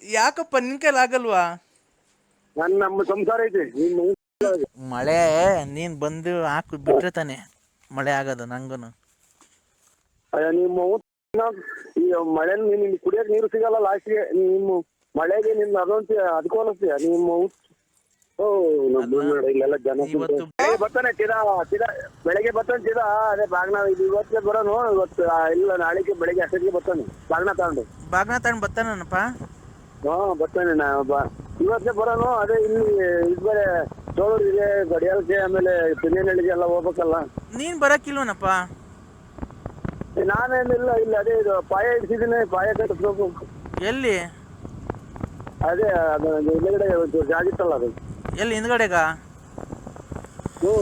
ಯಾಕಪ್ಪ ನಿನ್ ಕೈಲಿ ಆಗಲ್ವಾ? ನಮ್ಮ ಸಂಸಾರ ಐತಿ ಮಳೆ ನೀನ್ ಬಂದು ಹಾಕ್ ಬಿಟ್ರೆ ತಾನೆ ಮಳೆ ಆಗದು ನಂಗೂನು. ನಿಮ್ಮ ಈ ಮಳೆ ನಿನ್ ಕುಡಿಯಕ್ ನೀರು ಸಿಗಲ್ಲ ಲಾಸ್ಟ್ಗೆ. ನಿಮ್ಮ ಮಳೆಗೆ ನಿನ್ ಅದೊಂದು ಅದಕ್ಕೋಲಸ್ತೀಯ ನಿಮ್ಮ. ಇಲ್ಲೆಲ್ಲ ಜನ ಬರ್ತಾನೆ ಬೆಳಗ್ಗೆ ಬರ್ತಾನೆ ಸೀದಾ ಅದೇ ಬಾಗ್ನ ಇವತ್ತೇ ಬರೋನು. ಇವತ್ತು ಇಲ್ಲ ನಾಳೆಗೆ ಬೆಳಗ್ಗೆ ಅಷ್ಟೊತ್ತಿಗೆ ಬರ್ತಾನೆ ಬಾಗ್ನ ತಗೊಂಡು ಬರ್ತಾನಪ್ಪ. ಬರ್ತಾನೆ ಇವತ್ತೇ ಬರೋನು. ಅದೇ ಇಲ್ಲಿ ಇದು ಬೇರೆ ಚೋಳೂರಿಗೆ ಗಡಿಯಾಲಕ್ಕೆ ಆಮೇಲೆ ತಿನ್ನೇನಹಳ್ಳಿಗೆ ಎಲ್ಲ ಹೋಗ್ಬೇಕಲ್ಲ. ನೀನ್ ಬರಕಿಲ್ವನಪ್ಪ? ನಾನೇನಿಲ್ಲ ಇಲ್ಲಿ ಅದೇ ಇದು ಪಾಯ ಇಡ್ಸಿದ್ದೀನಿ, ಪಾಯ ಕಟ್ಟಿಸ್ಬೇಕು. ಎಲ್ಲಿ? ಅದೇ ಅದು ಹಿಂದೆಗಡೆ ಒಂಚೂರು ಜಾಗಿತ್ತಲ್ಲ ಅದು. ಎಲ್ಲಿ ಹಿಂದ್ಗಡೆಗ?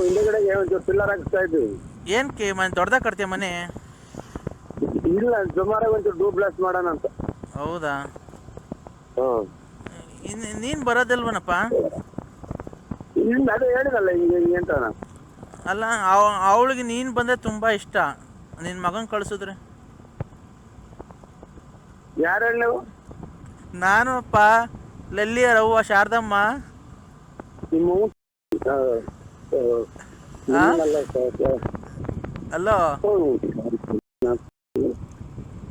ಹಿಂದೆಗಡೆಗೆ ಒಂಚೂರು ಪಿಲ್ಲರ್ ಹಾಕಿಸ್ತಾ ಇದ್ವಿ. ಏನ್ಕೆ ಮನೆ ದೊಡ್ಡದಾಗ ಕಟ್ತೀಯ ಮನೆ? ಇಲ್ಲ ಸುಮಾರಾಗಿ ಒಂಚೂರು ಡೂಪ್ಲೆಕ್ಸ್ ಮಾಡೋಣ ಅಂತ. ಹೌದಾ? ನೀನ್ ಬರೋದಲ್ವನಪ್ಪ? ಅದೇ ಹೇಳಿದಲ್ಲ ಹಿಂಗೆ ಅಂತ. ಅಲ್ಲ ಅವಳಿಗೆ ನೀನ್ ಬಂದ್ರೆ ತುಂಬಾ ಇಷ್ಟ. ನಿನ್ ಮಗನ್ ಕಳ್ಸಿದ್ರೆ ಯಾರು ಹೇಳಿ ನೀವು? ನಾನು ಅಪ್ಪ, ಲಲ್ಲಿಯ ರವ್ವ ಶಾರದಮ್ಮ. ಅಲ್ಲೋ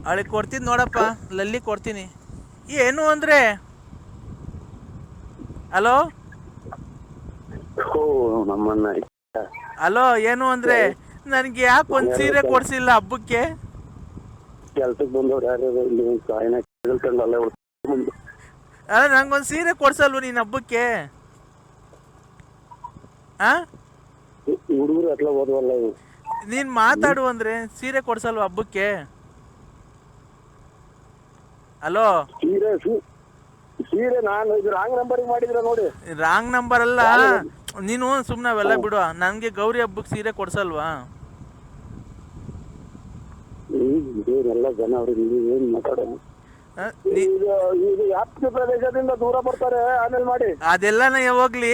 ಅವಳಿಗೆ ಕೊಡ್ತೀನಿ ನೋಡಪ್ಪ, ಲಲ್ಲಿ ಕೊಡ್ತೀನಿ. ಏನು ಅಂದ್ರೆ ಹಲೋ ಹಲೋ ಏನು ಅಂದ್ರೆ ನನ್ಗೆ ಯಾಕೆ ಒಂದ್ ಸೀರೆ ಕೊಡ್ಸಿಲ್ಲ ಹಬ್ಬಕ್ಕೆ? ಕೆಲ್ಸಕ್ಕೆ ಬಂದವ್ರು ಅಲ್ಲ ನಂಗೊಂದ್ ಸೀರೆ ಕೊಡ್ಸಲ್ವ ನೀನ್ ಹಬ್ಬಕ್ಕೆ? ಹುಡುಗರು ಹತ್ರ ಹೋದ್ವಲ್ಲ. ನೀನ್ ಮಾತಾಡು ಅಂದ್ರೆ ಸೀರೆ ಕೊಡ್ಸಲ್ವ ಹಬ್ಬಕ್ಕೆ? ಹಲೋ ಸೀರೆ ನಾನು ಇದು ರಾಂಗ್ ನಂಬರ್ ಮಾಡಿದ್ರೆ ನೋಡಿ. ರಾಂಗ್ ನಂಬರ್ ಅಲ್ಲ, ನೀನು ಸುಮ್ನೆ ಅವೆಲ್ಲ ಬಿಡು. ನನ್ಗೆ ಗೌರಿ ಹಬ್ಬಕ್ಕೆ ಸೀರೆ ಕೊಡ್ಸಲ್ವಾ? ಎಲ್ಲ ಜನ ಅವ್ರಿಗೆ ಏನ್ ಮಾತಾಡೋದು. ವ್ಯಾಪ್ತಿ ಪ್ರದೇಶದಿಂದ ದೂರ ಬರ್ತಾರೆ, ಆಮೇಲೆ ಮಾಡಿ. ಅದೆಲ್ಲನ ಹೋಗ್ಲಿ,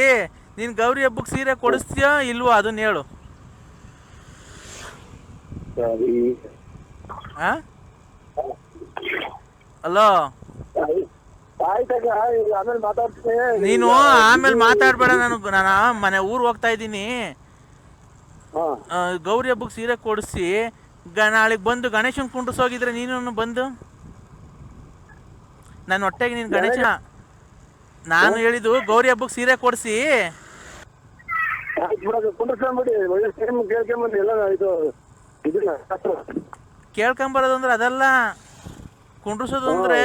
ನೀನ್ ಗೌರಿ ಹಬ್ಬಕ್ಕೆ ಸೀರೆ ಕೊಡಿಸ್ತೀಯೋ ಇಲ್ವೋ ಅದನ್ನ ಹೇಳು. ಹಲೋ ಆಮೇಲೆ ಮಾತಾಡ್ತೀನಿ. ನೀನು ಆಮೇಲೆ ಮಾತಾಡ್ಬೇಡ. ನಾನು ಮನೆ ಊರ್ ಹೋಗ್ತಾ ಇದ್ದೀನಿ. ಗೌರಿ ಹಬ್ಬಕ್ಕೆ ಸೀರೆ ಕೊಡಿಸಿ ನಾಳೆಗೆ ಬಂದು ಗಣೇಶನ್ ಕುಂಡ್ರಿಸೋಗಿದ್ರೆ ನೀನು ಬಂದು ನನ್ನ ಹೊಟ್ಟೆಗೆ ನೀನು ಗಣೇಶ. ನಾನು ಹೇಳಿದ್ದು ಗೌರಿ ಹಬ್ಬಕ್ಕೆ ಸೀರೆ ಕೊಡಿಸಿ ಕೇಳ್ಕೊಂಬರೋದು ಅಂದ್ರೆ ಅದಲ್ಲ. ಕುಂಡ್ರಿಸೋದು ಅಂದ್ರೆ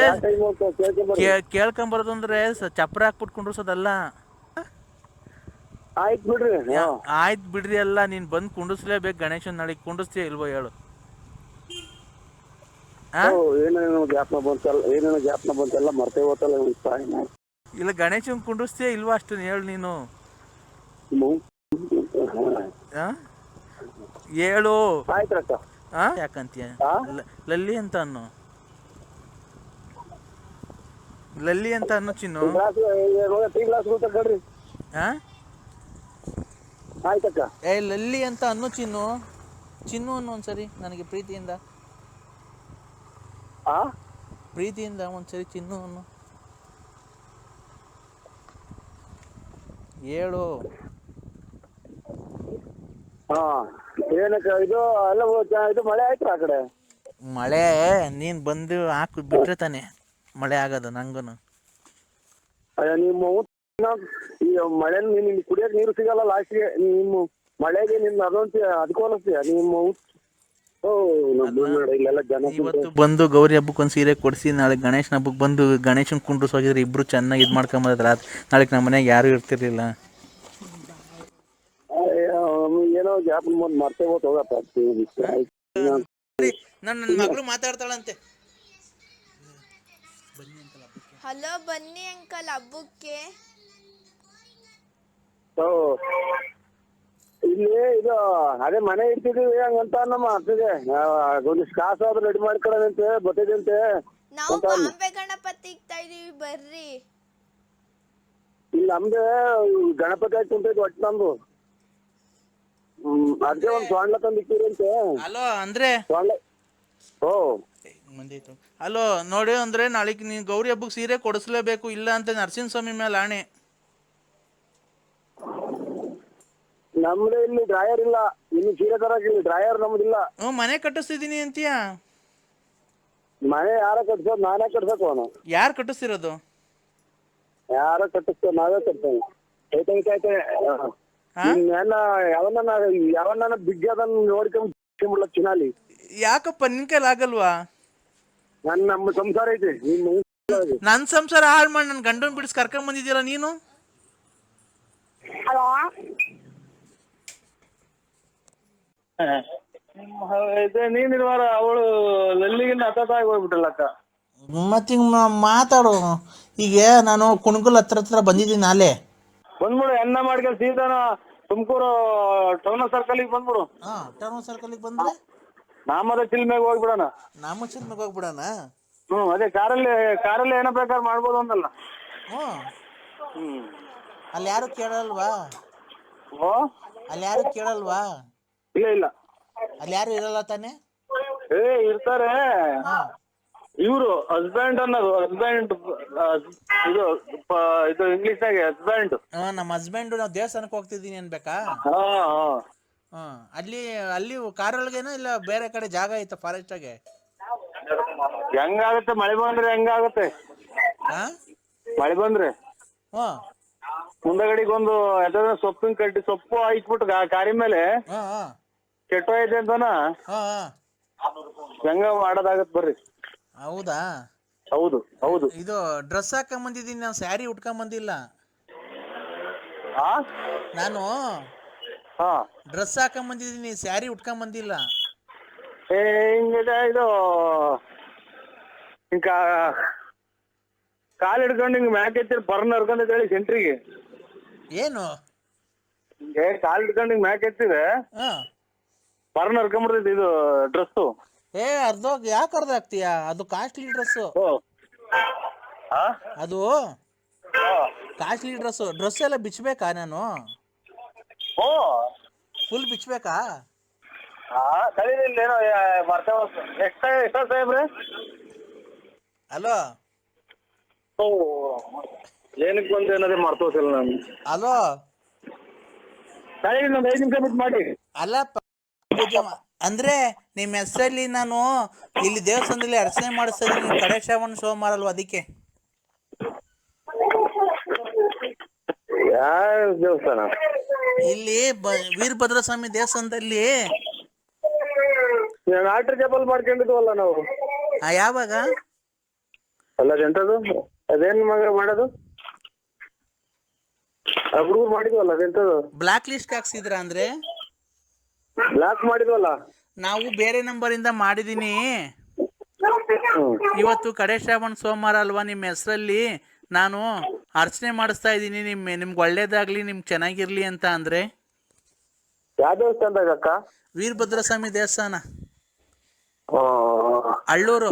ಕೇಳ್ಕೊಂಬರೋದು ಅಂದ್ರೆ ಚಪ್ರ ಹಾಕ್ಬಿಟ್ಟು ಕುಂಡ್ರಿಸೋದಲ್ಲ. ಆಯ್ತು ಬಿಡ್ರಿ ಅಲ್ಲ, ನೀನ್ ಬಂದು ಕುಂಡಿಸ್ಲೇಬೇಕು ಗಣೇಶನ್. ನಾಳೆಗೆ ಕುಂಡಿಸ್ತೀಯ ಇಲ್ವೋ ಹೇಳು? ಏನೇನೋ ಜ್ಞಾಪನ ಬಂತೆಲ್ಲ ಮರ್ತೇ ಹೋತಲ್ಲ. ಇಲ್ಲ ಗಣೇಶನ್ ಕುಂಡಿಸ್ತೀಯ ಇಲ್ವಾ ಅಷ್ಟು ಹೇಳು ನೀನು. ಹೇಳು. ಯಾಕಂತೀಯ? ಲಲ್ಲಿ ಅಂತ ಅನ್ನು, ಲಲ್ಲಿ ಅಂತ ಅನ್ನು ಚಿನ್ನು. ಏ ಲಲ್ಲಿ ಅಂತ ಅನ್ನು ಚಿನ್ನು. ಚಿನ್ನು ಅನ್ನು ಒಂದ್ಸರಿ ನನಗೆ ಪ್ರೀತಿಯಿಂದ ಒಂದ್ಸರಿ ಚಿನ್ನು ಅನ್ನು ಹೇಳು. ಇದು ಮಳೆ ಆಯ್ತು ಆ ಕಡೆ? ಮಳೆ ನೀನ್ ಬಂದು ಹಾಕಿ ಬಿಟ್ರೆ ತಾನೆ ಮಳೆ ಆಗದು ನಂಗೂನು. ನಿಮ್ಮ ಈ ಮಳೆ ನಿನ್ ಕುಡಿಯಕ್ ನೀರು ಸಿಗಲ್ಲ ಲಾಸ್ಟ್ಗೆ. ನಿಮ್ಮ ಮಳೆಗೆ ನಿನ್ ಅದೊಂದು ಅದಕ್ಕೋಲಸ್ತೀಯ ನಿಮ್ಮ. ಇವತ್ತು ಬಂದು ಗೌರಿ ಹಬ್ಬಕ್ಕೆ ಒಂದು ಸೀರೆ ಕೊಡಿಸಿ ನಾಳೆ ಗಣೇಶನ ಹಬ್ಬಕ್ಕೆ ಬಂದು ಗಣೇಶನ್ ಕುಂಡ್ರಿಸ್ ಹೋಗಿದ್ರೆ ಇಬ್ರು ಚೆನ್ನಾಗಿ ಇದು ಮಾಡ್ಕೊಂಬದ್ರ. ನಾಳೆಗೆ ನಮ್ಮ ಮನೆಗೆ ಯಾರು ಇರ್ತಿರ್ಲಿಲ್ಲ. ಏನೋ ಗ್ಯಾಪ್ ಮರ್ತೇ ಹೋಗಪ್ಪ. ನನ್ನ ಮಗಳು ಮಾತಾಡ್ತಾಳಂತೆ. ಹಲೋ ಬನ್ನಿ ಅಂಕಲ್ ಹಬ್ಬಕ್ಕೆ. ಇಲ್ಲಿ ಇದು ಅದೇ ಮನೆ ಇಡ್ತಿದೀವಿ ಹಂಗಂತ ನಮ್ಮ ಅತ್ತಿಗೆ ಒಂದಿಷ್ಟು ಕಾಸು ಆದ್ರೂ ರೆಡಿ ಮಾಡ್ಕೊಳ್ಳೋದಂತೆ ಬರ್ತದಂತೆ. ನಾವು ಬಾಂಬೆ ಗಣಪತಿ ಇಕ್ತಾ ಇದೀವಿ ಬರ್ರಿ. ಇಲ್ಲಿ ನಮ್ದೆ ಗಣಪತಿ ಆಯ್ತು ಕುಂತೈತಿ ಒಟ್ಟು ನಮ್ದು. ಅದೇ ಒಂದು ಸೊಂಡ್ಲ ತಂದು ಇಕ್ಕಿರಿ ಅಂತೆ. ಹಲೋ ಅಂದ್ರೆ ಮಂದಿ ಅಲೋ ನೋಡಿ ಅಂದ್ರೆ ನಾಳೆಗೆ ನೀನು ಗೌರಿ ಹಬ್ಬಕ್ಕೆ ಸೀರೆ ಕೊಡಿಸ್ಲೇಬೇಕು, ಇಲ್ಲ ಅಂತ ನರಸಿಂಹಸ್ವಾಮಿ ಮೇಲೆ ಆಣೆ. ನಮ್ದು ಇಲ್ಲಿ ಡ್ರಾಯರ್ ಇಲ್ಲ, ಇನ್ನು ಸೀರೆ ತರಕ್ ಇಲ್ಲಿ ಡ್ರಾಯರ್ ನಮ್ದಿಲ್ಲ. ಮನೆ ಕಟ್ಟಿಸ್ತಿದ್ದೀನಿ ಅಂತೀಯಾ? ಮನೆ ಯಾರ ಕಟ್ಸೋದು, ನಾನೇ ಕಟ್ಸಕ್ ಅವನು. ಯಾರು ಕಟ್ಟಿಸ್ತಿರೋದು? ಯಾರ ಕಟ್ಟಿಸ್ತೇವೆ, ನಾವೇ ಕಟ್ತೇವೆ. ಐತೆ ಯಾವನ್ನ ಬಿಗ್ಗದನ್ನ ನೋಡ್ಕೊಂಡ್ಬಿಡ್ಲ ಚಿನಾಲಿ. ಯಾಕಪ್ಪ ನಿನ್ ಕೈಲಿ ಆಗಲ್ವಾ? ನಮ್ಮ ಸಂಸಾರ ಐತೆ. ನನ್ನ ಸಂಸಾರ ಹಾಳು ಮಾಡಿ ನನ್ನ ಗಂಡನ್ ಬಿಡಿಸಿ ಕರ್ಕೊಂಡ್ ಬಂದಿದ್ದೀರ ನೀನು. ನೀನಿರುವಾರ ಅವಳು ಲಲ್ಲಿಗಿನ್ನ ಹತ್ತಾಗಿ ಹೋಗ್ಬಿಟ್ಟಲ್ಲಕ್ಕ. ಮತ್ತೆ ಮಾತಾಡು. ಈಗ ನಾನು ಕುಣಗುಲ್ ಹತ್ರ ಬಂದಿದ್ದೀನಿ ನಾಳೆ. ಬಂದ್ಬಿಡು, ಎನ್ನ ಮಾಡ್ಕೊಂಡು ಸೀದಾನ ತುಮಕೂರು ಟೌನ್ ಸರ್ಕಲ್ಗೆ ಬಂದ್ಬಿಡು. ಟೌನ್ ಸರ್ಕಲ್ಗೆ ಬಂದ್ರೆ ನಾಮದ ಚಿಲ್ಮೆಗೆ ಹೋಗ್ಬಿಡೋಣ. ನಾಮಚಿಲ್ಮೆಗೆ ಹೋಗ್ಬಿಡೋಣ. ಅದೇ ಕಾರಲ್ಲಿ ಏನೋ ಬೇಕಾದ್ರೆ ಮಾಡ್ಬೋದು ಅಂದಲ್ಲ. ಅಲ್ಲಿ ಯಾರು ಕೇಳಲ್ವಾ? ಅಲ್ಲಿ ಯಾರು ಕೇಳಲ್ವಾ? ಇಲ್ಲ ಅಲ್ಲಿ ಯಾರು ಇರಲ್ಲ ತಾನೆ? ಇರ್ತಾರೆ. ಇವರು ಹಸ್ಬೆಂಡ್ ಅನ್ನೋದು, ಇದು ಇಂಗ್ಲಿಷ್ನಾಗೆ ಹಸ್ಬೆಂಡ್. ನಮ್ಮ ಹಸ್ಬೆಂಡ್ ನಾವು ದೇವಸ್ಥಾನಕ್ಕೆ ಹೋಗ್ತಿದ್ದೀನಿ ಅನ್ಬೇಕಾ? ಅಲ್ಲಿ ಕಾರೊಳಗೇನೋ ಇಲ್ಲ ಬೇರೆ ಕಡೆ ಜಾಗ ಐತ ಫಾರೆಸ್ಟಾಗೆ? ಹೆಂಗಾಗತ್ತೆ ಮಳೆ ಬಂದ್ರೆ? ಹೆಂಗಾಗತ್ತೆ ಮಳೆ ಬಂದ್ರೆ? ಮುಂದಗಡಿಗೆ ಒಂದು ಸೊಪ್ಪಿನ ಕಟ್ಟಿ ಸೊಪ್ಪು ಹಾಕ್ಬಿಟ್ಟು ಕಾರಿ ಮೇಲೆ ಕೆಟ್ಟೋಯ್ತೆ ಅಂತಾನ ಹೆಂಗ ಮಾಡೋದಾಗತ್ ಬರ್ರಿ. ಹೌದಾ? ಹೌದು. ಇದು ಡ್ರೆಸ್ ಹಾಕೊಂಡ್ ಬಂದಿದ್ದೀನಿ, ನಾನು ಸ್ಯಾರಿ ಉಟ್ಕೊಂಡ್ ಬಂದಿಲ್ಲ. ನಾನು ಡ್ರೆಸ್ ಹಾಕೊಂಡ್ ಬಂದಿದ್ದೀನಿ, ಸ್ಯಾರಿ ಉಟ್ಕೊಂಡ್ ಬಂದಿಲ್ಲ. ಇದು ಕಾಲ್ ಹಿಡ್ಕೊಂಡು ಹಿಂಗ್ ಮ್ಯಾಕ್ ಎತ್ತಿರ್ ಬರ್ನ್ ಹರ್ಕೊಂಡ್ ಹೇಳಿ ಸೆಂಟ್ರಿಗೆ. ಏನು ಹಿಂಗೆ ಕಾಲ್ ಹಿಡ್ಕೊಂಡು ಹಿಂಗ್ ಮ್ಯಾಕ್ ಎತ್ತಿದೆ ಬರ್ನ್ ಹರ್ಕೊಂಡ್ಬಿಡ್ತೈತಿ ಇದು ಡ್ರೆಸ್ಸು. ಯಾಕೆ ಅರ್ಧ ಆಗ್ತೀಯಾ? ಅದು ಕಾಸ್ಟ್ಲಿ ಡ್ರೆಸ್ಸು. ಅದು ಕಾಸ್ಟ್ಲಿ ಡ್ರೆಸ್ ಎಲ್ಲ ಬಿಚ್ಚಬೇಕಾ? ನಾನು ಫುಲ್ ಬಿಚ್ಚಬೇಕಾ? ಏನೋ ಎಷ್ಟ ಸಾಹೇಬ್ರೆ? ಅಲೋ ಏನಕ್ಕೆ ಬಂದು ಏನಾದ್ರೆ ಮರ್ತೋಸಿಲ್ಲ ನಾನು. ಅಲೋ ಒಂದು 5 ನಿಮಿಷ ಬಿಟ್ಟು ಮಾಡಿ. ಅಲ್ಲಪ್ಪ, ಅಂದ್ರೆ ನಿಮ್ಮ ಹೆಸರಲ್ಲಿ ನಾನು ಇಲ್ಲಿ ದೇವಸ್ಥಾನದಲ್ಲಿ ಅರ್ಚನೆ ಮಾಡಿಸ್ತಾ ಇದ್ದೀನಿ. ಕಡೆ ಶ್ರಾವಣ ಸೋಮವಾರ ಅಲ್ವಾ, ಅದಕ್ಕೆ. ಯಾವ ದೇವಸ್ಥಾನ? ಇಲ್ಲಿ ವೀರಭದ್ರ ಸ್ವಾಮಿ ದೇವಸ್ಥಾನದಲ್ಲಿ. ಆಲ್ಟರ್ ಜಪಲ್ ಮಾಡ್ಕೊಂಡಿದ್ವಲ್ಲ ನಾವು. ಯಾವಾಗ? ಅಲ್ಲ ಎಂತದು ಅದೇನ್ ಮಗ ಮಾಡೋದು? ಹುಡುಗರು ಮಾಡಿದ್ವಲ್ಲ ಅದೆಂತದು? Block list ಹಾಕ್ಸಿದ್ರ? ಅಂದ್ರೆ ಬ್ಲಾಕ್ ಮಾಡಿದ್ವಲ್ಲ ನಾವು ಬೇರೆ ನಂಬರ್ ಇಂದ ಮಾಡಿದೀನಿ. ಇವತ್ತು ಕಡೆ ಶ್ರಾವಣ ಸೋಮವಾರ ಅಲ್ವಾ, ನಿಮ್ಮ ಹೆಸರಲ್ಲಿ ನಾನು ಅರ್ಚನೆ ಮಾಡಿಸ್ತಾ ಇದ್ದೀನಿ. ನಿಮ್ಗೆ ಒಳ್ಳೇದಾಗ್ಲಿ, ನಿಮ್ಗೆ ಚೆನ್ನಾಗಿರ್ಲಿ ಅಂತ. ಅಂದ್ರೆ ಯಾವ ದೇವಸ್ಥಾನದಾಗ ಅಕ್ಕ? ವೀರಭದ್ರ ಸ್ವಾಮಿ ದೇವಸ್ಥಾನ, ಅಳ್ಳೂರು.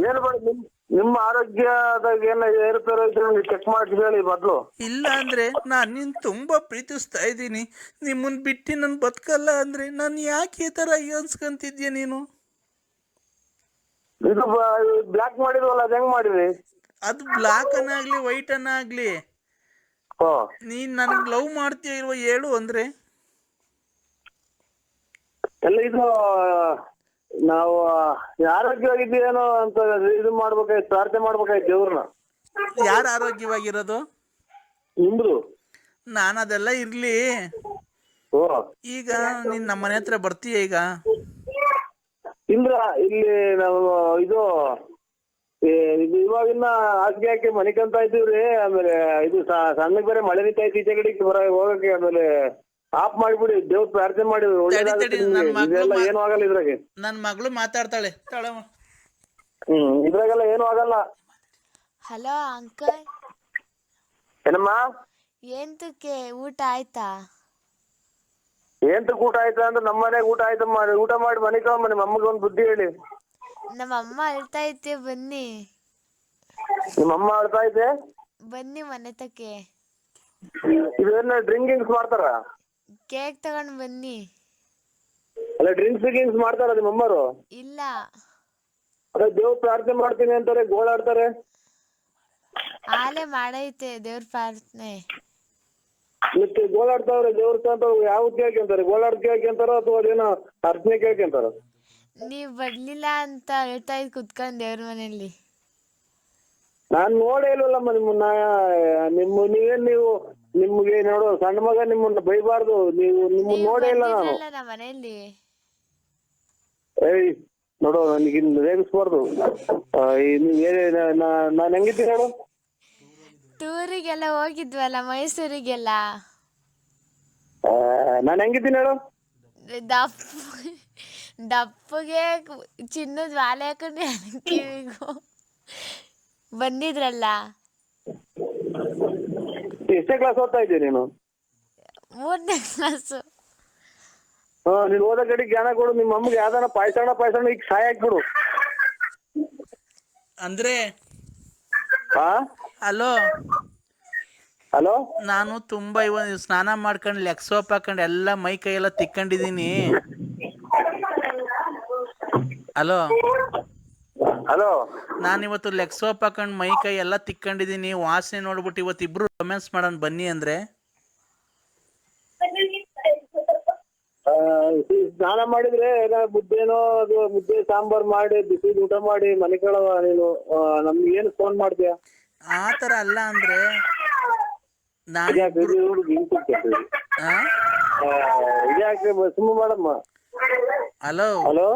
ನಿಮ್ಮ ಆರೋಗ್ಯದಾಗ ಏನ ಏರುಪೇರು ಇದ್ರೆ ಚೆಕ್ ಮಾಡಿ ಹೇಳಿ ಮೊದ್ಲು. ಇಲ್ಲ ಅಂದ್ರೆ ನಾನು ನಿನ್ ತುಂಬಾ ಪ್ರೀತಿಸ್ತಾ ಇದ್ದೀನಿ. ನಿಮ್ಮನ್ ಬಿಟ್ಟು ನನ್ ಬದುಕಲ್ಲ ಅಂದ್ರೆ ನಾನು ಯಾಕೆ ಈ ತರ ಅನ್ಸ್ಕೊಂತಿದ್ಯ ನೀನು? ಇದು ಬ್ಲಾಕ್ ಮಾಡಿದ್ವಲ್ಲ, ಅದ ಹೆಂಗ್ ಮಾಡಿದ್ರಿ? ಅದು ಬ್ಲಾಕ್ ಅನ್ನಾಗ್ಲಿ ವೈಟ್ ಅನ್ನಾಗ್ಲಿ, ನೀನ್ ನನಗ್ ಲವ್ ಮಾಡ್ತೀಯ ಇಲ್ವ ಹೇಳು. ಅಂದ್ರೆ ಎಲ್ಲ ಇದು ನಾವು ಆರೋಗ್ಯವಾಗಿದ್ದೀವೇನೋ ಅಂತ ಇದು ಮಾಡ್ಬೇಕಾಯ್ತು, ಪ್ರಾರ್ಥನೆ ಮಾಡ್ಬೇಕಾಯ್ತು ದೇವ್ರನ್ನ. ಯಾರು ಆರೋಗ್ಯವಾಗಿರೋದು? ನಿಮ್ದು. ನಾನು ಅದೆಲ್ಲ ಇರ್ಲಿ. ಈಗ ನೀನ್ ನಮ್ಮ ಮನೆ ಹತ್ರ ಬರ್ತೀಯ? ಈಗ ಇಲ್ಲ, ಇಲ್ಲಿ ನಾವು ಇದು ಇವಾಗಿನ್ನ ಹಾಸಿಗೆ ಹಾಕಿ ಮನಿಕಂತ ಇದ್ದೀವ್ರಿ. ಆಮೇಲೆ ಇದು ಸಣ್ಣಗ್ ಬೇರೆ ಮಳೆ ನಿಂತ ಐತಿ, ಈಚೆ ಕಡೆಗೆ ಹೋಗಕ್ಕೆ. ಆಮೇಲೆ ಆಫ್ ಮಾಡಿಬಿಡಿ, ದೇವ್ರ ಪ್ರಾರ್ಥನೆ ಮಾಡಿ. ಏನು ಆಗಲ್ಲ ಇದ್ರಾಗೆ. ನನ್ ಮಗಳು ಮಾತಾಡ್ತಾಳೆ. ಇದ್ರಾಗೆಲ್ಲ ಏನು ಆಗಲ್ಲ. Hello uncle. ಏನಮ್ಮ? ಎಂತಕ್ಕೆ ಊಟ ಆಯ್ತಾ? ಊಟ ಆಯ್ತಾ ಅಂದ್ರೆ ನಮ್ಮ ಮನೆಗೆ ಊಟ ಆಯ್ತಮ್ಮ. ಊಟ ಮಾಡಿ ಮನೆ ತಗೊಂಬ. ನಿಮ್ಮ ಅಮ್ಮಗೆ ಒಂದು ಬುದ್ಧಿ ಹೇಳಿ. ನಮ್ಮ ಅಮ್ಮ ಅಳ್ತಾ ಐತೆ, ಬನ್ನಿ. ನಿಮ್ಮ ಅಮ್ಮ ಅಳ್ತಾ ಐತೆ? ಬನ್ನಿ ಮನೆ ತಕ್ಕೆ. ಇದೇನ ಡ್ರಿಂಕಿಂಗ್ಸ್ ಮಾಡ್ತಾರ? ಕೇಕ್ ತಗೊಂಡ್ ಬನ್ನಿ. ಅಲ್ಲ ಡ್ರಿಂಕ್ಸ್ ಮಾಡ್ತಾರ ನಿಮ್ಮ ಅಮ್ಮರು? ಇಲ್ಲ. ದೇವ್ರ ಪ್ರಾರ್ಥನೆ ಮಾಡ್ತೀನಿ ಅಂತಾರೆ, ಗೋಳಾಡ್ತಾರೆ. ಆಲೆ ಮಾಡೈತೆ ದೇವ್ರ ಪ್ರಾರ್ಥನೆ. ಮತ್ತೆ ಗೋಳಾಡ್ತಾವ್ರೆ ದೇವ್ರ ಅಂತ ಯಾವ್ದು ಕೇಳ್ಕೊಂತಾರೆ? ಗೋಳಾಡ್ ಕೇಳ್ಕೊಂತಾರ ಅಥವಾ ಅದೇನೋ ಅರ್ಚನೆ ಕೇಳ್ಕೊಂತಾರ? ನೀವ್ ಬರ್ಲಿಲ್ಲ ಅಂತ ಹೇಳ್ತಾ ಇದ್ ಕುತ್ಕೊಂಡ್ ದೇವ್ರ ಮನೆಯಲ್ಲಿ. ನಾನ್ ನೋಡೇ ಇಲ್ವಲ್ಲಮ್ಮ ನಿಮ್ಮನ್ನ. ನೀವು ನಿಮ್ಗೆ ನೋಡು ಸಣ್ಣ ಮಗ, ನಿಮ್ಮನ್ನ ಬೈಬಾರ್ದು. ನಿಮ್ಮನ್ನ ನೋಡೇ ಇಲ್ಲ ನಾನು. ನಮ್ಮ ಮನೆಯಲ್ಲಿ ಏಯ್ ನೋಡು, ನನಗೆ ರೇಗಿಸ್ಬಾರ್ದು. ನಾನ್ ಹೆಂಗಿದ್ದೀನಿ ಹೇಳು? ಟೂರಿಗೆಲ್ಲ ಹೋಗಿದ್ವಲ್ಲ, ಮೈಸೂರಿಗೆಲ್ಲ. ನಾನ್ ಹೆಂಗಿದ್ದೀನಿ ಹೇಳು? ದಪ್ಪಗೆ ಚಿನ್ನದ ವಾಲೆ ಹಾಕೊಂಡು ಕಿವಿಗೂ ಬಂದಿದ್ರಲ್ಲ. ಎಷ್ಟೇ ಕ್ಲಾಸ್ ಓದ್ತಾ ಇದ್ದೀಯ ನೀನು? 3ನೇ ಕ್ಲಾಸು. ನೀನ್ ಓದೋ ಕಡೆ ಜ್ಞಾನ ಕೊಡು. ನಿಮ್ಮ ಅಮ್ಮಗೆ ಯಾವ್ದಾನ ಪಾಯ್ಸಣ ಈಗ ಸಾಯ ಹಾಕ್ಬಿಡು. ಅಂದ್ರೆ ಹಲೋ, ಹಲೋ, ನಾನು ತುಂಬಾ ಸ್ನಾನ ಮಾಡ್ಕೊಂಡು ಲೆಗ್ ಸೋಪ್ ಹಾಕೊಂಡು ಎಲ್ಲ ಮೈ ಕೈ ಎಲ್ಲ ತಿಕ್ಕೊಂಡಿದೀನಿ. ಹಲೋ ಹಲೋ, ನಾನಿವತ್ತು ಲೆಗ್ ಸೋಪ್ ಹಾಕೊಂಡು ಮೈ ಕೈ ಎಲ್ಲ ತಿಕ್ಕೊಂಡಿದೀನಿ. ವಾಸನೆ ನೋಡ್ಬಿಟ್ಟು ಇವತ್ತು ಇಬ್ರು ರೊಮ್ಯಾನ್ಸ್ ಮಾಡೋಣ ಬನ್ನಿ ಅಂದ್ರೆ. ಸ್ನಾನ ಮಾಡಿದ್ರೆ ಮುದ್ದೆನೋ ಅದು ಮುದ್ದೆ ಸಾಂಬಾರ್ ಮಾಡಿ ಬಿಸಿ ಊಟ ಮಾಡಿ ಮನೆ ಕೇಳವ ನೀನು. ನಮ್ಗೆ ಏನು ಫೋನ್ ಮಾಡ್ತೀಯ? ಆ ತರ ಅಲ್ಲ ಅಂದ್ರೆ ಇದ್ಯಾಕೆ ಸುಮ್ಮ ಮಾಡಮ್ಮ. ಹಲೋ ಹಲೋ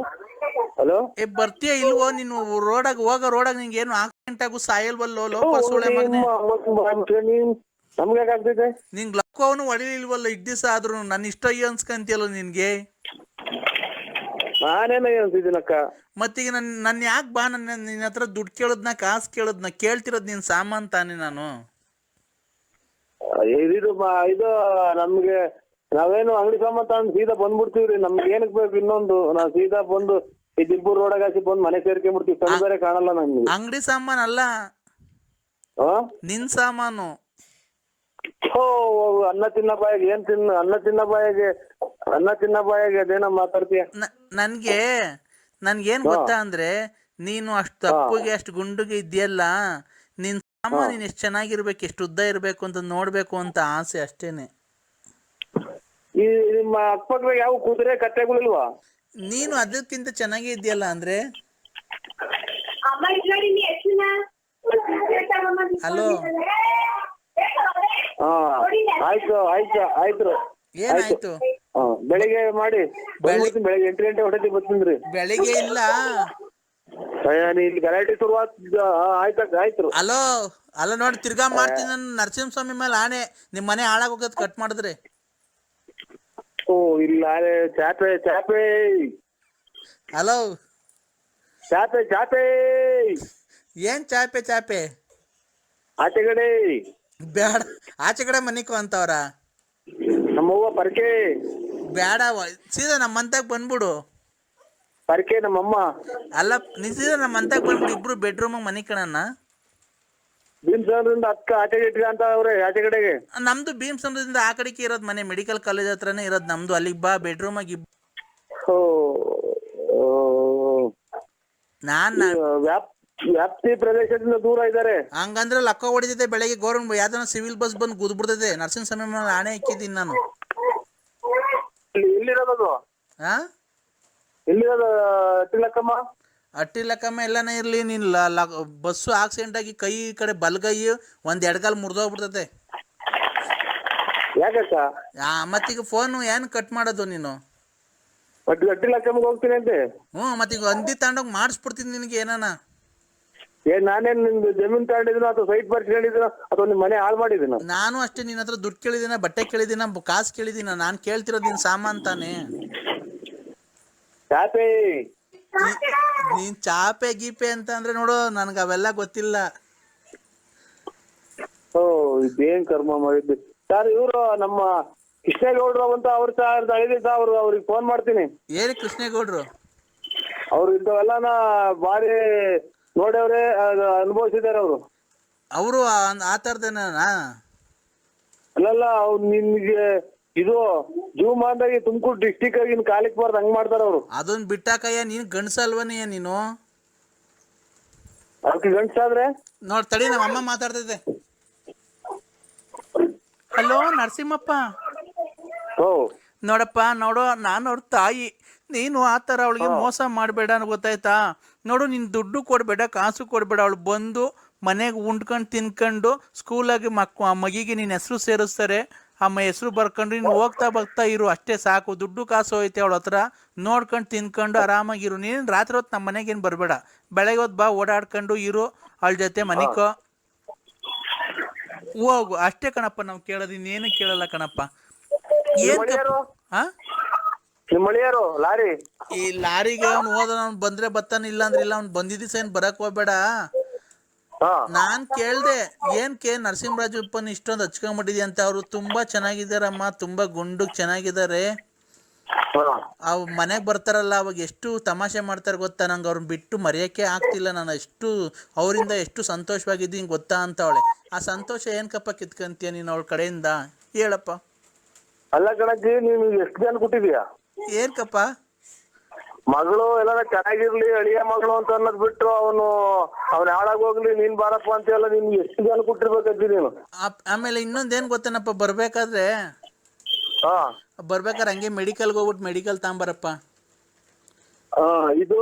ಹಲೋ, ಬರ್ತೀಯ ಇಲ್ವೋ ನೀನು? ರೋಡಾಗ ನಿಂಗೆ ಏನು ಆಕ್ಸಿಡೆಂಟ್ ಆಗು ಸಾಯಲ್ವಲ್ಲೋ ಲೋಪರ್ ಸೋಳೆ ಮಗನೇ. ನಮ್ಗೆ ಯಾಕಾಗ್ತೈತೆ? ನಿಂಗ್ ಲಕ್ಕವನು ಹೊಡಿಲಿಲ್ವಲ್ಲ ಇಡ್ ದಿವಸ ಆದ್ರೂ. ನನ್ನ ಇಷ್ಟ ಅನ್ಸ್ಕಂತಿಯಲ್ಲ ನಿನ್ಗೆ. ನಾನೇನ ಅನ್ಸಿದ್ದೀನಕ್ಕ. ಮತ್ತೀಗ ನನ್ನ ಯಾಕೆ ಬಾ ನಿನ್ನ ಹತ್ರ ದುಡ್ಡು ಕೇಳದ್ನ ಕಾಸು ಕೇಳದ್ನ ಕೇಳ್ತಿರೋದ್ ನೀನ್ ಸಾಮಾನ್ ತಾನೆ ನಾನು. ಇದು ನಮ್ಗೆ ನಾವೇನು ಅಂಗಡಿ ಸಾಮಾನ್ ತಗೊಂಡು ಸೀದಾ ಬಂದ್ಬಿಡ್ತೀವ್ರಿ. ನಮ್ಗೆ ಏನಕ್ ಬೇಕು ಇನ್ನೊಂದು? ನಾವ್ ಸೀದಾ ಬಂದು ಈ ದಿಬ್ಬೂರ್ ರೋಡಾಗ ಹಾಕಿ ಬಂದು ಮನೆ ಸೇರ್ಕೊಂಡ್ಬಿಡ್ತೀವಿ. ಕಣ್ಣು ಬೇರೆ ಕಾಣಲ್ಲ ನಮ್ಗೆ. ಅಂಗಡಿ ಸಾಮಾನ್ ಅಲ್ಲ, ನಿನ್ ಸಾಮಾನು. ಅನ್ನ ತಿನ್ನ ಬಾಯಿಗೆ ಅನ್ನ ತಿನ್ನ ಬಾಯಿಗೆ ಅದೇನ ಮಾತಾಡ್ತೀಯ? ನನ್ಗೇನ್ ಗೊತ್ತಾ ಅಂದ್ರೆ, ನೀನು ಅಷ್ಟು ತಪ್ಪುಗೆ ಅಷ್ಟು ಗುಂಡುಗೆ ಇದೆಯಲ್ಲ, ನಿನ್ ಸಾಮಾನು ನೀನ್ ಎಷ್ಟು ಚೆನ್ನಾಗಿರ್ಬೇಕು, ಎಷ್ಟು ಉದ್ದ ಇರ್ಬೇಕು ಅಂತ ನೋಡ್ಬೇಕು ಅಂತ ಆಸೆ ಅಷ್ಟೇನೆ. ಈ ನಿಮ್ಮ ಅಕ್ಕಪಕ್ಕ ಯಾವ ಕುದುರೆ ಕತ್ತೆಗಳಿಲ್ವಾ? ನೀನು ಅದಕ್ಕಿಂತ ಚೆನ್ನಾಗೇ ಇದೆಯಲ್ಲ ಅಂದ್ರೆ. ಹಲೋ, ಆಯ್ತು. ಏನಾಯ್ತು? ಬೆಳಿಗ್ಗೆ ಮಾಡಿ. ಬೆಳಿಗ್ಗೆ 8 ಗಂಟೆ ಹೊಡೆದಿ ಬರ್ತೀನಿ. ಬೆಳಿಗ್ಗೆ ಇಲ್ಲ, ಇಲ್ಲಿ ಗಲಾಟೆ ಶುರುವಾದ. ಆಯ್ತು. ಅಲ್ಲ ನೋಡಿ, ತಿರ್ಗಾ ಮಾಡ್ತೀನಿ ನಾನು. ನರಸಿಂಹಸ್ವಾಮಿ ಮೇಲೆ ಆಣೆ, ನಿಮ್ ಮನೆ ಹಾಳಾಗೋಗದ್ ಕಟ್ ಮಾಡಿದ್ರೆ. ಇಲ್ಲ ಚಾಪೆ. ಹಲೋ, ಚಾಪೆ ಏನ್ ಚಾಪೆ? ಆಚೆಗಡೆ ಬೇಡ, ಆಚೆ ಕಡೆ ಮನಿಕೋ ಅಂತವ್ರ. ನಮ್ಮವ್ವ ಪರ್ಕೆ ಬೇಡ, ಸೀದಾ ನಮ್ಮ ಮಂತಾಗ ಬಂದ್ಬಿಡು. ಪರ್ಕೆ ನಮ್ಮಮ್ಮ. ಅಲ್ಲ, ನೀ ಸೀದಾ ನಮ್ಮ ಮಂತಾಗ ಬಂದ್ಬಿಡು. ಇಬ್ರು ಬೆಡ್ರೂಮ್ ಮನಿ ಕಣಣ್ಣ. ಭೀಮಸಂದ್ರಿಂದ ಆಚೆಗೆ ಇಟ್ಕ ಅಂತ ಅವ್ರೆ ಆಚೆಗಡೆಗೆ. ನಮ್ದು ಭೀಮಸಂದ್ರದಿಂದ ಆ ಕಡೆಗೆ ಇರೋದು ಮನೆ, ಮೆಡಿಕಲ್ ಕಾಲೇಜ್ ಹತ್ರನೇ ಇರೋದು ನಮ್ದು. ಅಲ್ಲಿಗೆ ಬಾ, ಬೆಡ್ರೂಮ್ ಆಗಿ. ವ್ಯಾಪ್ತಿ ಪ್ರದೇಶದಿಂದ ದೂರ ಇದ್ದಾರೆ. ಹಂಗಂದ್ರೆ ಲಕ್ಕ ಹೊಡಿತೈತೆ. ಬೆಳಗ್ಗೆ ಗೌರ್ಮೆಂಟ್ ಯಾವ್ದಾನ ಸಿವಿಲ್ ಬಸ್ ಬಂದು ಗುದ್ಬಿಡ್ತೈತೆ. ನರಸಿಂಹಸ್ವಾಮಿ ಮೇಲೆ ಆಣೆ ಇಕ್ಕಿದ್ದೀನಿ ನಾನು. ಎಲ್ಲಿರೋದು? ಅಟ್ಟಿಲಕ್ಕಮ್ಮ? ಅಟ್ಟಿಲಕ್ಕಮ್ಮ ಎಲ್ಲಾನೇ ಇರ್ಲಿ, ನೀನ್ ಬಸ್ಸು ಆಕ್ಸಿಡೆಂಟ್ ಆಗಿ ಕೈ ಕಡೆ ಬಲ್ಗೈ ಒಂದ್ ಎಡಗಾಲ್ ಮುರಿದೋಗ್ಬಿಡ್ತೈತೆ. ಯಾಕಕ್ಕ? ಮತ್ತೀಗ ಫೋನು ಏನ್ ಕಟ್ ಮಾಡೋದು ನೀನು? ಅಟ್ಟಿಲಕ್ಕಮ್ಮಗೆ ಹೋಗ್ತೀನಿ ಅಂತೆ. ಮತ್ತೀಗ ಹಂದಿ ತಗೊಂಡೋಗಿ ಮಾಡಿಸ್ಬಿಡ್ತೀನಿ ನಿನಗೆ ಏನಾನ. ನಾನೇನ್ ನಿಮ್ದು ಜಮೀನ್ ತಗೊಂಡಿದ್ದೀನೋ ಅಥವಾ ಸೈಟ್ ಬರ್ಸ್ಕೊಂಡಿದ್ದೀನೋ ಅಥವಾ ನಿಮ್ ಮನೆ ಹಾಳು ಮಾಡಿದ್ದೀನೋ? ನಾನು ಅಷ್ಟೇ. ನಿನ್ನ ಹತ್ರ ದುಡ್ಡು ಕೇಳಿದಿನ, ಬಟ್ಟೆ ಕೇಳಿದಿನ, ಕಾಸು ಕೇಳಿದಿನ? ನಾನು ಕೇಳ್ತಿರೋದು ನಿನ್ ಸಾಮಾನ್ ತಾನೆ. ಚಾಪೆ ನೀನ್ ಚಾಪೆ ಗೀಪೆ ಅಂತ ಅಂದ್ರೆ ನೋಡು, ನನ್ಗ ಅವೆಲ್ಲ ಗೊತ್ತಿಲ್ಲ. ಇದೇನ್ ಕರ್ಮ ಮಾಡಿದ್ದು ಸರ್. ಇವ್ರು ನಮ್ಮ ಕೃಷ್ಣೇಗೌಡ್ರು ಅಂತ ಅವ್ರು ಅವ್ರಿಗೆ ಫೋನ್ ಮಾಡ್ತೀನಿ. ಏರಿ ಕೃಷ್ಣೇಗೌಡ್ರು? ಅವ್ರು ಇಂಥವೆಲ್ಲಾನ ಬಾರಿ ನೋಡ್ಯವ್ರೆ, ಅನುಭವಿಸಿದಾರೆ ಅವರು. ಅವರು ಆ ಥರದೇನ? ಅಲ್ಲಲ್ಲ, ಅವ್ರು ನಿಮ್ಗೆ ಇದು ಜೀವಮಾನದಾಗಿ ತುಮಕೂರು ಡಿಸ್ಟಿಕ್ ಆಗಿ ಕಾಲಿಕ್ ಬಾರ್ದು ಹಂಗ್ ಮಾಡ್ತಾರ ಅವ್ರು. ಅದನ್ನ ಬಿಟ್ಟಾಕಯ್ಯ, ನೀನ್ ಗಂಡಸಲ್ವನಯ್ಯ ನೀನು. ಅದಕ್ಕೆ ಗಂಡ್ಸಾದ್ರೆ ನೋಡ್ ತಡಿ, ನಮ್ಮ ಅಮ್ಮ ಮಾತಾಡ್ತೈತೆ. ಹಲೋ ನರಸಿಂಹಪ್ಪ. ಓ ನೋಡಪ್ಪ, ನೋಡು, ನಾನು ಅವ್ರ ತಾಯಿ. ನೀನು ಆ ಥರ ಅವಳಿಗೆ ಮೋಸ ಮಾಡಬೇಡ, ಗೊತ್ತಾಯ್ತಾ? ನೋಡು, ನೀನು ದುಡ್ಡು ಕೊಡಬೇಡ, ಕಾಸು ಕೊಡಬೇಡ. ಅವಳು ಬಂದು ಮನೆಗೆ ಉಂಡ್ಕೊಂಡು ತಿನ್ಕೊಂಡು ಸ್ಕೂಲಾಗಿ ಮಗಿಗೆ ನಿನ್ನ ಹೆಸರು ಸೇರಿಸ್ತಾರೆ. ಅಮ್ಮ ಹೆಸರು ಬರ್ಕೊಂಡು ನೀನು ಹೋಗ್ತಾ ಬರ್ತಾ ಇರು, ಅಷ್ಟೇ ಸಾಕು. ದುಡ್ಡು ಕಾಸು ಹೋಯ್ತೆ ಅವಳ ಹತ್ರ, ನೋಡ್ಕೊಂಡು ತಿನ್ಕೊಂಡು ಆರಾಮಾಗಿರು. ನೀನು ರಾತ್ರಿ ಹೊತ್ತು ನಮ್ಮ ಮನೆಗೇನು ಬರಬೇಡ, ಬೆಳಗ್ಗೆ ಹೊತ್ತು ಬಾ, ಓಡಾಡ್ಕೊಂಡು ಇರು ಅವಳ ಜೊತೆ ಮನಿಕೋ, ಹೋಗು, ಅಷ್ಟೇ ಕಣಪ್ಪ. ನಾವು ಕೇಳೋದು ಇನ್ನೇನು ಕೇಳಲ್ಲ ಕಣಪ್ಪ. ಏನ್ ಮಳಿಯಾರು ಹಾಂ, ನಿಮ್ಮ ಮಳಿಯಾರು ಲಾರಿ ಈ ಲಾರಿಗೆ ಅವ್ನು ಹೋದ, ಅವ್ನು ಬಂದ್ರೆ ಬರ್ತಾನೆ, ಇಲ್ಲ ಅಂದ್ರೆ ಇಲ್ಲ. ಅವ್ನು ಬಂದಿದ್ದ ಏನು ಬರಕ್ ಹೋಗ್ಬೇಡ. ಹಾ ನಾನ್ ಕೇಳ್ದೆ, ನರಸಿಂಹರಾಜಪ್ಪನ ಇಷ್ಟೊಂದು ಹಚ್ಕೊಂಡ್ಬಿಟ್ಟಿದ್ಯ ಅಂತ. ಅವರು ತುಂಬಾ ಚೆನ್ನಾಗಿದ್ದಾರಮ್ಮ, ತುಂಬಾ ಗುಂಡು ಚೆನ್ನಾಗಿದ್ದಾರೆ. ಅವ್ ಮನೆಗೆ ಬರ್ತಾರಲ್ಲ, ಅವಾಗ ಎಷ್ಟು ತಮಾಷೆ ಮಾಡ್ತಾರೆ ಗೊತ್ತಾ? ನಂಗೆ ಅವ್ರನ್ನ ಬಿಟ್ಟು ಮರೆಯೋಕ್ಕೆ ಆಗ್ತಿಲ್ಲ. ನಾನು ಅವರಿಂದ ಎಷ್ಟು ಸಂತೋಷವಾಗಿದ್ದೀನಿ ಗೊತ್ತಾ ಅಂತವಳೆ. ಆ ಸಂತೋಷ ಏನ್ಕಪ್ಪ ಕಿತ್ಕಂತೀಯ ನೀನು ಅವಳ ಕಡೆಯಿಂದ? ಹೇಳಪ್ಪ. ಅಲ್ಲ ಕಣಜ್ಜಿ, ನೀನು ಎಷ್ಟು ಜನ ಕೊಟ್ಟಿದ್ಯಾ? ಏನ್ಕಪ್ಪ? ಮಗಳು ಎಲ್ಲ ಚೆನ್ನಾಗಿರ್ಲಿ, ಅಳಿಯ ಮಗಳು ಅಂತ ಅನ್ನೋದ್ ಬಿಟ್ಟು ಅವನು ಹಾಳಾಗೋಗ್ಲಿ, ನೀನ್ ಬಾರಪ್ಪ ಅಂತೆಲ್ಲ ನಿನ್ಗೆ ಎಷ್ಟು ಜನ ಕೊಟ್ಟಿರ್ಬೇಕಜ್ಜಿ ನೀನು? ಆಮೇಲೆ ಇನ್ನೊಂದೇನು ಗೊತ್ತೇನಪ್ಪ, ಬರ್ಬೇಕಾದ್ರೆ ಹಾ ಹಂಗೆ ಮೆಡಿಕಲ್ಗೆ ಹೋಗ್ಬಿಟ್ಟು ಮೆಡಿಕಲ್ ತಗೊಂಬರಪ್ಪ. ಇದು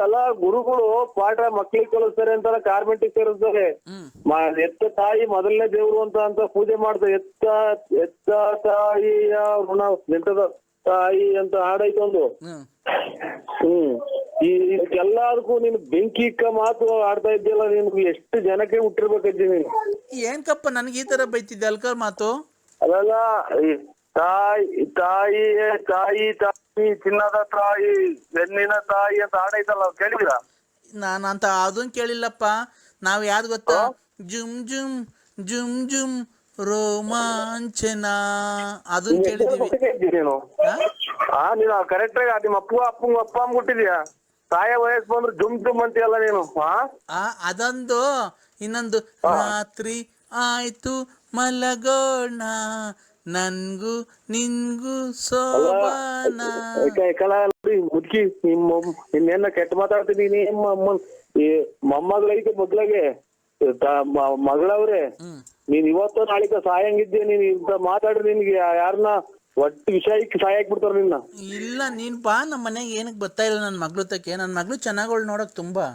ಅಲ್ಲ, ಗುರುಗಳು ಪಾಠ ಮಕ್ಳಿಗೆ ಕಲಿಸ್ತಾರೆ ಅಂತಾರ, ಕಾರ್ಮೆಂಟಿಗೆ ಸೇರಿಸ್ತಾರೆ. ಎತ್ತ ತಾಯಿ ಮೊದಲನೇ ದೇವ್ರು ಅಂತ ಪೂಜೆ ಮಾಡ್ತಾರೆ. ಎತ್ತ ತಾಯಿಯ ಋಣ ಎಂತದ ತಾಯಿ ಅಂತ ಹಾಡೈತೊಂದು. ಎಲ್ಲದಕ್ಕೂ ನೀನು ಬೆಂಕಿ ಇಕ್ಕ ಮಾತು ಆಡ್ತಾ ಇದ್ದಿಲ್ಲ. ನಿನ್ಗೆ ಎಷ್ಟು ಜನಕ್ಕೆ ಹುಟ್ಟಿರ್ಬೇಕಜ್ಜಿ ನೀನು? ಏನ್ಕಪ್ಪ ನನಗೆ ಈ ತರ ಬೈತಿದ್ದೆ ಅಲ್ಕರ್ ಮಾತು? ಅದಲ್ಲ, ತಾಯಿ ತಾಯಿ ತಾಯಿ ತಾಯಿ ಚಿನ್ನದ ತಾಯಿ ಬೆನ್ನಿನ ತಾಯಿ ಅಂತ ಹಾಡೈತಲ್ಲ, ಕೇಳಿದಿರಾ? ನಾನಂತ ಅದನ್ ಕೇಳಿಲ್ಲಪ್ಪ. ನಾವ್ ಯಾವ್ದು ಗೊತ್ತಾ? ಜುಮ್ ಜುಮ್ ಜುಮ್ ಜುಮ್ ರೋಮಾಂಚನ, ಅದನ್ನ ಕೇಳಿದೀವಿ. ನೀನು ನೀನು ಕರೆಕ್ಟ್ ಆಗಿ ನಿಮ್ಮ ಅಪ್ಪ ಅಮ್ಮ ಕೊಟ್ಟಿದ್ಯಾ? ತಾಯ ವಯಸ್ಸು ಬಂದ್ರೆ ಜುಮ್ ಜುಮ್ ಅಂತೀಯಲ್ಲ ನೀನು. ಅದೊಂದು. ಇನ್ನೊಂದು, ರಾತ್ರಿ ಆಯ್ತು ಮಲಗೋಣ, ನನ್ಗೂ ನಿನ್ಗೂ ಸೋಬಾನ. ಮುದ್ಕಿ ನಿನ್ನೆನ್ನ ಕೆಟ್ಟ ಮಾತಾಡ್ತೀನಿ. ಮೊಮ್ಮಗಳೈತೆ ಮೊದ್ಲಾಗೆ ಮಗಳವ್ರೆ, ನೀನ್ ಇವತ್ತು ನಾಳಿಕ ಸಾಯಂಗಿದ್ದೆ. ನೀನ್ ಇಂತ ಮಾತಾಡ್ರಿ, ನಿನ್ಗೆ ಯಾರನ್ನ ಒಟ್ಟು ವಿಷಯಕ್ಕೆ ಸಾಯ ಹಾಕ್ಬಿಡ್ತಾರ ನಿನ್ನ. ಇಲ್ಲ, ನೀನ್ ಬಾ, ನಮ್ಮ ಮನೆಗೆ ಏನಕ್ಕೆ ಬರ್ತಾ ಇಲ್ಲ ನನ್ನ ಮಗಳು ತಕ್ಕೆ? ನನ್ನ ಮಗಳು ಚೆನ್ನಾಗವಳು ನೋಡಕ್ ತುಂಬಾ.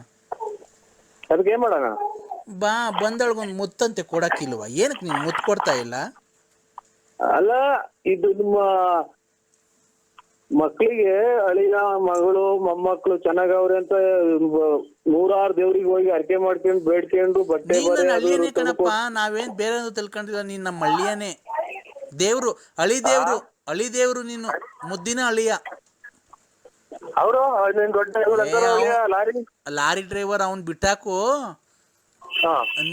ಅದಕ್ಕೆ ಏನ್ ಮಾಡೋಣ? ಬಾ, ಬಂದವಳಿಗೊಂದು ಮುತ್ತಂತೆ ಕೊಡಕ್ಕಿಲ್ವಾ? ಏನಕ್ಕೆ ನೀನ್ ಮುತ್ತು ಕೊಡ್ತಾ ಇಲ್ಲ? ಅಲ್ಲ, ಇದು ನಿಮ್ಮ ಮಕ್ಳಿಗೆ ಅಳಿಯ ಮಗಳು ಮೊಮ್ಮಕ್ಳು ಚೆನ್ನಾಗವ್ರೆ ಅಂತ 100 ದೇವ್ರಿಗೆ ಹೋಗಿ ಅರ್ಕೆ ಮಾಡ್ಕೊಂಡು ಬೇಡ್ಕೊಂಡು ಬಟ್ಟೆ ಹಳ್ಳಿಯನೇ ಕಣಪ್ಪ, ನಾವೇನ್ ಬೇರೆ ತಿಳ್ಕೊಂಡಿಲ್ಲ. ನೀನ್ ನಮ್ಮ ಹಳ್ಳಿಯನೇ ದೇವ್ರು, ಅಳಿ ದೇವ್ರು ನೀನು, ಮುದ್ದಿನ ಅಳಿಯ. ಅವರು ಲಾರಿ ಡ್ರೈವರ್, ಅವ್ನ್ ಬಿಟ್ಟಾಕು.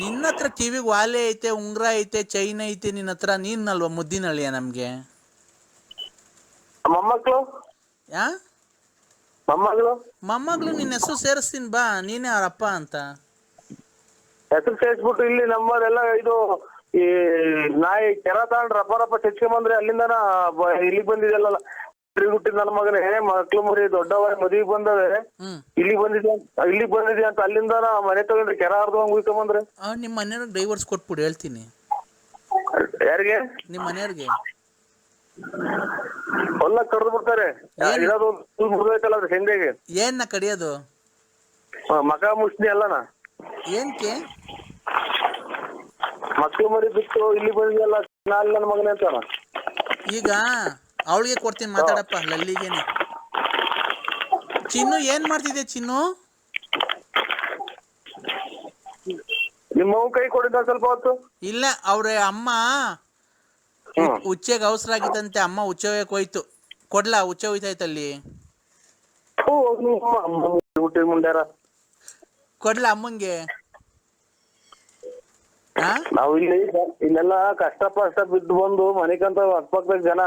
ನಿನ್ನ ಹತ್ರ ಕಿವಿಗೆ ವಾಲೆ ಐತೆ, ಉಂಗ್ರ ಐತೆ, ಚೈನ್ ಐತೆ ನಿನ್ನ ಹತ್ರ. ನೀನಲ್ವಾ ಮುದ್ದಿನ ಅಳಿಯ ನಮ್ಗೆ? ಮೊಮ್ಮಕ್ಳು ಮೊಮ್ಮಗಳು ನಿನ್ನ ಹೆಸರು ಸೇರಿಸ್ತೀನಿ ಬಾ, ನೀನೇ ಅವ್ರಪ್ಪ ಅಂತ. ಹೆಸರು ಸೇರಿಸ್ಬಿಟ್ಟು ಇಲ್ಲಿ ನಮ್ಮದೆಲ್ಲ ಇದು ಈ ನಾಯಿ ಕೆರ ತಗೊಂಡ್ರೆ ರಪ್ಪ ಚಚ್ಕೊಂಬಂದ್ರೆ ಅಲ್ಲಿಂದನ ಇಲ್ಲಿಗೆ ಬಂದಿದೆಲ್ಲ ಹುಟ್ಟಿದ ನನ್ನ ಮಗನೇ. ಮಕ್ಳು ಮರಿ ದೊಡ್ಡವ ಮದುವೆಗೆ ಬಂದವೆ, ಇಲ್ಲಿಗೆ ಬಂದಿದೆ ಅಂತ ಅಲ್ಲಿಂದ ಮನೆ ತಗೊಂಡ್ರಿ ಕೆರ ಹರ್ದಂಗ್ ಉಯ್ಕೊಂಬಂದ್ರೆ. ನಿಮ್ಮ ಮನೆಯವ್ರಿಗೆ ಡೈವರ್ಸ್ ಕೊಟ್ಬಿಡು, ಹೇಳ್ತೀನಿ. ಯಾರಿಗೆ? ನಿಮ್ಮ ಮನೆಯವ್ರಿಗೆ. ಹೊಲ ಕಡ್ದು ಬಿಡ್ತಾರೆ. ಮುರಿದೈತಲ್ಲ ಅದ್ರ ಹೆಂಡೆಗೆ. ಏನ್ನ ಕಡಿಯೋದು? ಮಕ ಮುಷ್ಣಿ ಅಲ್ಲನ. ಏನ್ಕೆ? ಮಕ್ಳು ಮರಿ ಬಿಟ್ಟು ಇಲ್ಲಿ ಬಂದಿದೆಲ್ಲ ನನ್ನ ಮಗನೇ ಅಂತಾನ. ಈಗ ಅವಳಿಗೆ ಕೊಡ್ತೀನಿ, ಮಾತಾಡಪ್ಪ ಲಲ್ಲಿಗೇನೆ. ಚಿನ್ನು ಏನ್ ಮಾಡ್ತಿದ್ದೆ ಚಿನ್ನು? ನಿಮ್ಮ ಕೈ ಕೊಡಿದ್ದ ಸ್ವಲ್ಪ ಹೊತ್ತು? ಇಲ್ಲ, ಅವ್ರ ಅಮ್ಮ ಉಚ್ಚೆಗೆ ಅವಸರ ಆಗಿತ್ತಂತೆ, ಅಮ್ಮ ಉಚ್ಚೆ ಹೋಯ್ತು. ಕೊಡ್ಲಾ? ಉಚ್ಚೆ ಹೋಯ್ತಾಯ್ತಲ್ಲಿ. ಕೊಡ್ಲಾ ಅಮ್ಮಂಗೆ? ನಾವು ಇಲ್ಲೆಲ್ಲ ಕಷ್ಟ ಬಿದ್ದು ಬಂದು ಮನೆಗಂತ ಅಕ್ಕಪಕ್ಕದ ಜನ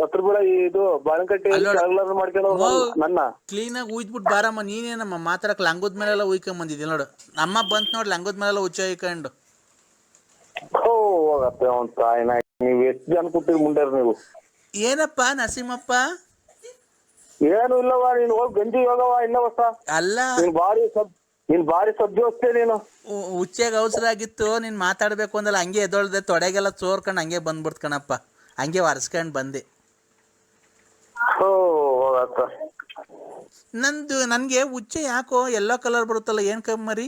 ಹತ್ರ ಬೀಳ ಇದು ಬಾಳಂಕಟ್ಟಿ ಮಾಡ್ಕೊಂಡು ನನ್ನ ಕ್ಲೀನ್ ಆಗಿ ಉಯ್ದ್ಬಿಟ್ಟು ಬಾರಮ್ಮ. ನೀನೇನಮ್ಮ ಮಾತಾಡಕ್ ಲಂಗದ ಮೇಲೆಲ್ಲ ಉಯ್ಕೊಂಡ್ ಬಂದಿದ್ದೆ ನೋಡು. ಅಮ್ಮ ಬಂತ್ ನೋಡ್, ಲಂಗದ ಮೇಲೆಲ್ಲ ಉಚ್ಚ ಉಯ್ಕೊಂಡು. ಹೋಗತ್ತೆ ಅವನ್ ತಾಯಿನ. ನೀವ್ ಎಷ್ಟು ಜನ ಕೊಟ್ಟಿರಿ ಮುಂಡ್ಯಾರ ನೀವು? ಏನಪ್ಪ ನರಸಿಂಹಪ್ಪ? ಏನು ಇಲ್ಲವ, ನೀನ್ ಹೋಗಿ ಗಂಜಿ ಹೋಗವ ಇನ್ನ ಹೊಸ. ಅಲ್ಲ ನೀನ್ ಭಾರಿ ಸಬ್ಜಿ ಹೋಗ್ತೇ ನೀನು. ಹುಚ್ಚೆಗೆ ಅವಸರ ಆಗಿತ್ತು, ನೀನು ಮಾತಾಡಬೇಕು ಅಂದಲ್ಲ, ಹಂಗೆ ಎದ್ದೊಳ್ದೆ, ತೊಡೆಗೆಲ್ಲ ಚೋರ್ಕೊಂಡು ಹಂಗೆ ಬಂದ್ಬಿಡ್ತು ಕಣಪ್ಪ, ಹಂಗೆ ಒರೆಸ್ಕೊಂಡು ಬಂದೆ. ಓ ಹೋಗತ್ತ. ನನಗೆ ಹುಚ್ಚೆ ಯಾಕೋ ಎಲ್ಲೋ ಕಲರ್ ಬರುತ್ತಲ್ಲ, ಏನು ಕಮ್ಮರಿ?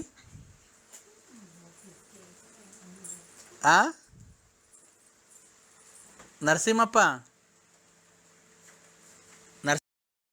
ನರಸಿಂಹಪ್ಪ